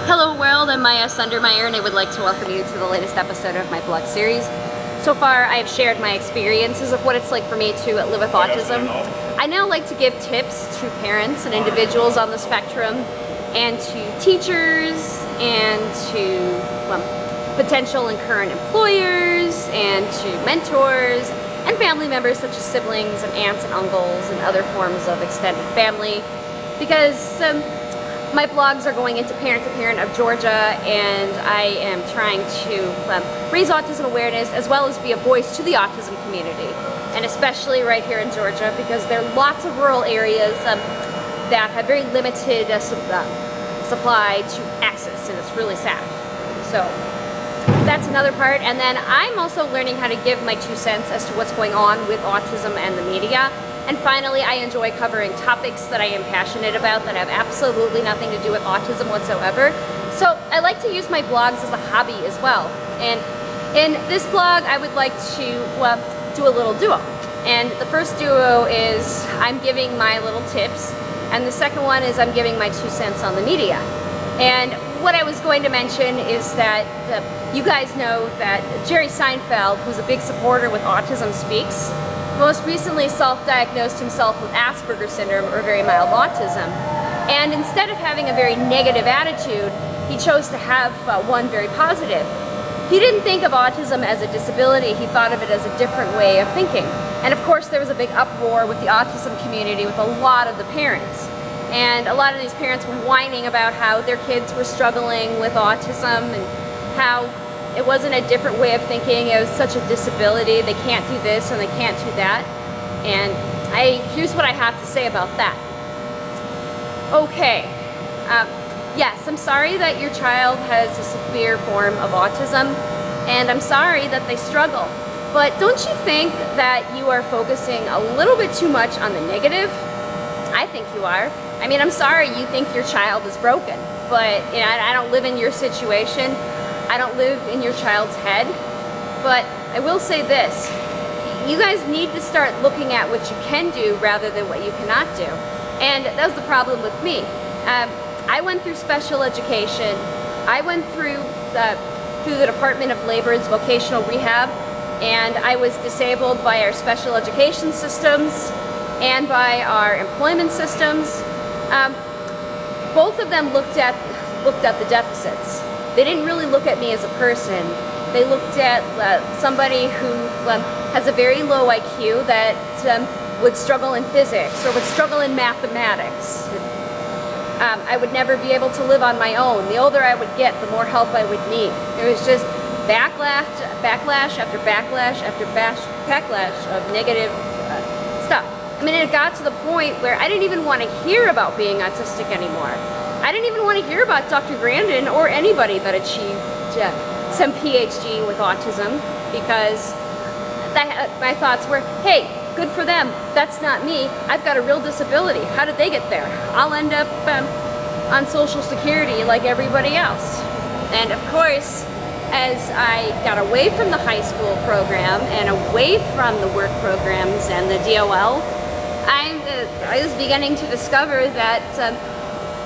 Hello world, I'm Maya Sundermeyer and I would like to welcome you to the latest episode of my blog series. So far I have shared my experiences of what it's like for me to live with autism. I now like to give tips to parents and individuals on the spectrum and to teachers and to potential and current employers and to mentors and family members such as siblings and aunts and uncles and other forms of extended family, because my blogs are going into parent to parent of Georgia, and I am trying to raise autism awareness as well as be a voice to the autism community, and especially right here in Georgia, because there are lots of rural areas that have very limited supply to access, and it's really sad. So that's another part. And then I'm also learning how to give my 2 cents as to what's going on with autism and the media. And finally, I enjoy covering topics that I am passionate about that have absolutely nothing to do with autism whatsoever. So I like to use my blogs as a hobby as well. And in this blog, I would like to do a little duo. And the first duo is I'm giving my little tips, and the second one is I'm giving my 2 cents on the media. And what I was going to mention is that you guys know that Jerry Seinfeld, who's a big supporter with Autism Speaks, most recently self-diagnosed himself with Asperger's syndrome, or very mild autism. And instead of having a very negative attitude, he chose to have one very positive. He didn't think of autism as a disability, he thought of it as a different way of thinking. And of course there was a big uproar with the autism community with a lot of the parents. And a lot of these parents were whining about how their kids were struggling with autism and how it wasn't a different way of thinking, it was such a disability, they can't do this and they can't do that. And here's what I have to say about that. Okay, yes, I'm sorry that your child has a severe form of autism, and I'm sorry that they struggle. But don't you think that you are focusing a little bit too much on the negative? I think you are. I mean, I'm sorry you think your child is broken, but you know, I don't live in your situation. I don't live in your child's head, but I will say this. You guys need to start looking at what you can do rather than what you cannot do. And that was the problem with me. I went through special education. I went through the Department of Labor's vocational rehab, and I was disabled by our special education systems and by our employment systems. Both of them looked at the deficits. They didn't really look at me as a person. They looked at somebody who has a very low IQ that would struggle in physics or would struggle in mathematics. I would never be able to live on my own. The older I would get, the more help I would need. It was just backlash after backlash after backlash of negative stuff. I mean, it got to the point where I didn't even want to hear about being autistic anymore. I didn't even want to hear about Dr. Grandin or anybody that achieved some PhD with autism, because my thoughts were, hey, good for them, that's not me, I've got a real disability, how did they get there? I'll end up on Social Security like everybody else. And of course, as I got away from the high school program and away from the work programs and the DOL, I was beginning to discover that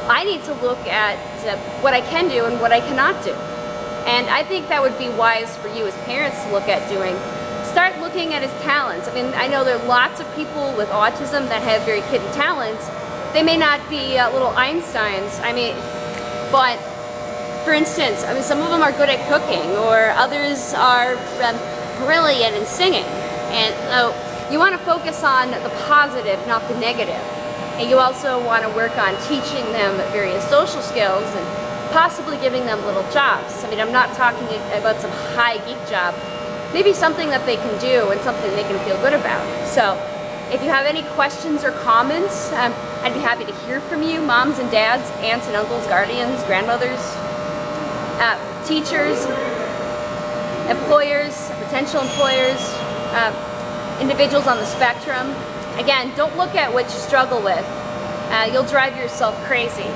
I need to look at what I can do and what I cannot do. And I think that would be wise for you as parents to look at doing. Start looking at his talents. I mean, I know there are lots of people with autism that have very hidden talents. They may not be little Einsteins, I mean, but for instance, I mean, some of them are good at cooking, or others are brilliant in singing. And so you want to focus on the positive, not the negative. And you also want to work on teaching them various social skills and possibly giving them little jobs. I mean, I'm not talking about some high geek job. Maybe something that they can do and something they can feel good about. So if you have any questions or comments, I'd be happy to hear from you, moms and dads, aunts and uncles, guardians, grandmothers, teachers, employers, potential employers, individuals on the spectrum. Again, don't look at what you struggle with. You'll drive yourself crazy.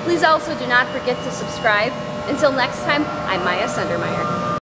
Please also do not forget to subscribe. Until next time, I'm Maya Sundermeyer.